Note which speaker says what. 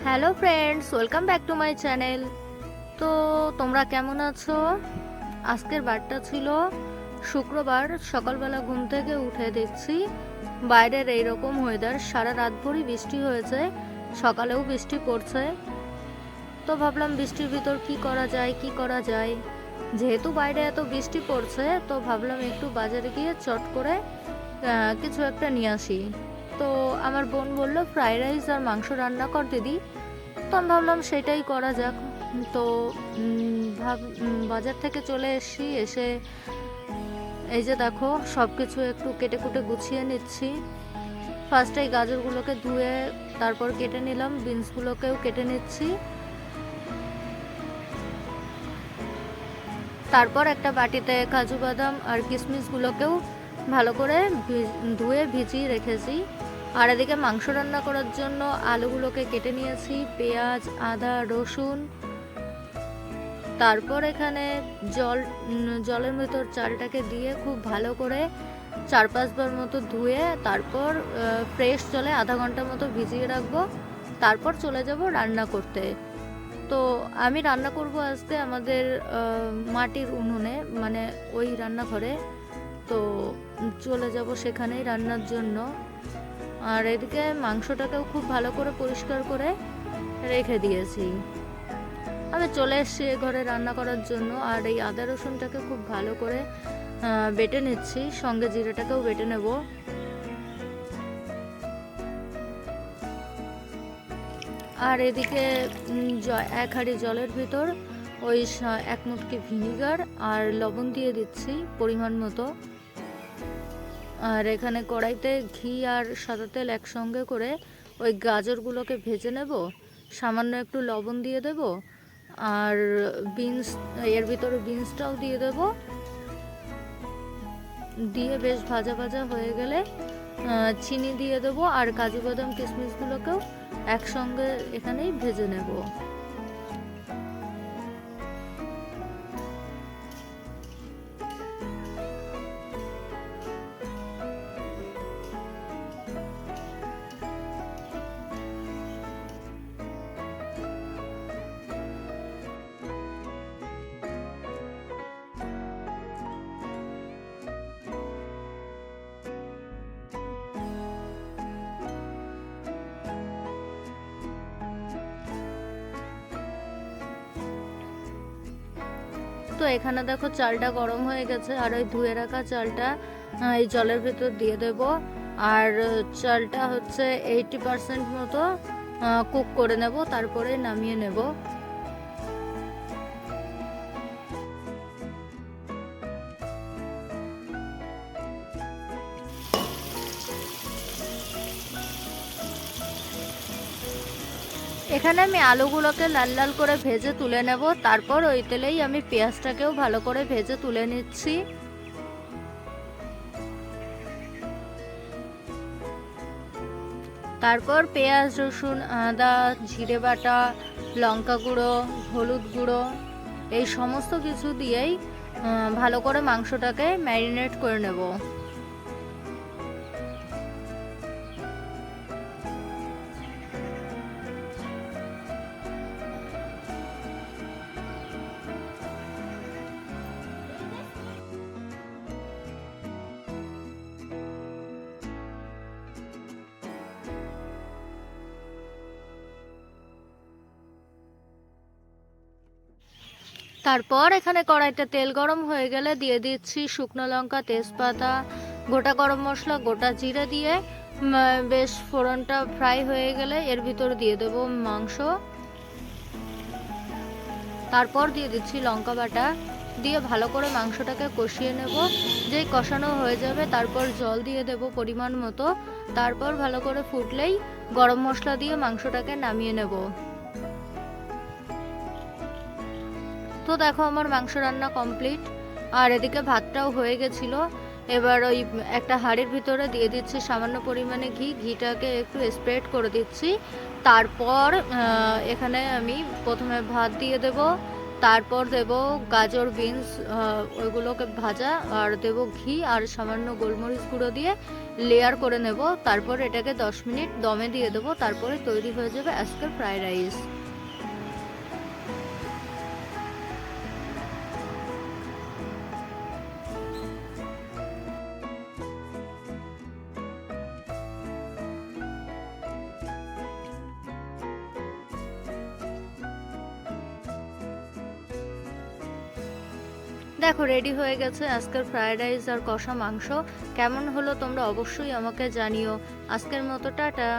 Speaker 1: Hello friends, welcome back to my channel. তো তোমরা কেমন আছো? আজকের বারটা ছিল শুক্রবার। সকালবেলা ঘুম থেকে উঠে দেখছি বাইরের এইরকম ওয়েদার, সারা রাত ভরই বৃষ্টি হয়েছে, সকালেও বৃষ্টি পড়ছে। তো ভাবলাম বৃষ্টির ভিতর কি করা যায়। যেহেতু বাইরে এত বৃষ্টি পড়ছে, তো ভাবলাম একটু বাজারে গিয়ে চট করে কিছু একটা নিয়ে আসি। তো আমার বোন বলল ফ্রাইড রাইস আর মাংস রান্না কর দিদি। তো আমি ভাবলাম সেটাই করা যাক। তো বাজার থেকে চলে এসে এই যে দেখো সব কিছু একটু কেটে কুটে গুছিয়ে নিচ্ছি। ফার্স্টে এই গাজরগুলোকে ধুয়ে তারপর কেটে নিলাম, বিনসগুলোকেও কেটে নিচ্ছি। তারপর একটা বাটিতে কাজু বাদাম আর কিশমিশগুলোকেও ভালো করে ধুয়ে ভিজিয়ে রেখেছি। আর এদিকে মাংস রান্না করার জন্য আলুগুলোকে কেটে নিয়েছি, পেঁয়াজ, আদা, রসুন। তারপর এখানে জলের ভিতর চালটাকে দিয়ে খুব ভালো করে 4-5 বার মতো ধুয়ে তারপর ফ্রেশ জলে আধা ঘন্টা মতো ভিজিয়ে রাখবো। তারপর চলে যাব রান্না করতে। তো আমি রান্না করব আজকে আমাদের মাটির উনুনে, মানে ওই রান্নাঘরে। তো চলে যাব সেখানেই রান্নার জন্য। আর এদিকে মাংসটাকেও খুব ভালো করে পরিষ্কার করে রেখে দিয়েছি। আমি চলে এসেছি ঘরে রান্না করার জন্য। আর এই আদা রসুনটাকে খুব ভালো করে বেটে নিচ্ছি, সঙ্গে জিরাটাকেও বেটে নেব। আর এদিকে এক হাঁড়ি জলের ভিতর ওই 1 মুটকি ভিনিগার আর লবণ দিয়ে দিচ্ছি পরিমাণ মতো। আর এখানে কড়াইতে ঘি আর সাদা তেল একসঙ্গে করে ওই গাজরগুলোকে ভেজে নেব, সামান্য একটু লবণ দিয়ে দেব, আর বিনস এর ভিতরে বিনসটাও দিয়ে দেব। দিয়ে বেশ ভাজা ভাজা হয়ে গেলে চিনি দিয়ে দেব, আর কাজু বাদাম কিশমিশগুলোকেও একসঙ্গে এখানেই ভেজে নেব। তো এখানে দেখো চালটা গরম হয়ে গেছে, আর ওই ধুয়ে রাখা চালটা এই জলের ভেতর দিয়ে দেব। আর চালটা হচ্ছে 80% মতো কুক করে নেব, তারপরে নামিয়ে নেব। এখানে আমি আলুগুলোকে লাল লাল করে ভেজে তুলে নেব। তারপর ওই তেলেই আমি পেঁয়াজটাকেও ভালো করে ভেজে তুলে নিচ্ছি। তারপর পেঁয়াজ, রসুন, আদা, জিরে বাটা, লঙ্কা গুঁড়ো, হলুদ গুঁড়ো এই সমস্ত কিছু দিয়েই ভালো করে মাংসটাকে ম্যারিনেট করে নেব। তারপর এখানে কড়াইতে তেল গরম হয়ে গেলে দিয়ে দিচ্ছি শুকনো লঙ্কা, তেজপাতা, গোটা গরম মশলা, গোটা জিরে দিয়ে বেশ ফোড়নটা ফ্রাই হয়ে গেলে এর ভিতর দিয়ে দেব মাংস। তারপর দিয়ে দিচ্ছি লঙ্কা বাটা, দিয়ে ভালো করে মাংসটাকে কষিয়ে নেব। যেই কষানো হয়ে যাবে তারপর জল দিয়ে দেব পরিমাণ মতো। তারপর ভালো করে ফুটলেই গরম মশলা দিয়ে মাংসটাকে নামিয়ে নেব। তো দেখো আমার মাংস রান্না কমপ্লিট। আর এদিকে ভাতটাও হয়ে গেছিলো। এবার ওই একটা হাঁড়ির ভিতরে দিয়ে দিচ্ছি সামান্য পরিমাণে ঘিটাকে একটু স্প্রেড করে দিচ্ছি। তারপর এখানে আমি প্রথমে ভাত দিয়ে দেব, তারপর দেব গাজর বিনস, ওইগুলোকে ভাজা, আর দেব ঘি আর সামান্য গোলমরিচ গুঁড়ো দিয়ে লেয়ার করে নেব। তারপর এটাকে 10 মিনিট দমে দিয়ে দেবো, তারপরে তৈরি হয়ে যাবে আজকের ফ্রাইড রাইস। দেখো রেডি হয়ে গেছে আজকের ফ্রাইড রাইস আর কষা মাংস। কেমন হলো তোমরা অবশ্যই আমাকে জানিও। আজকের মতো টাটা।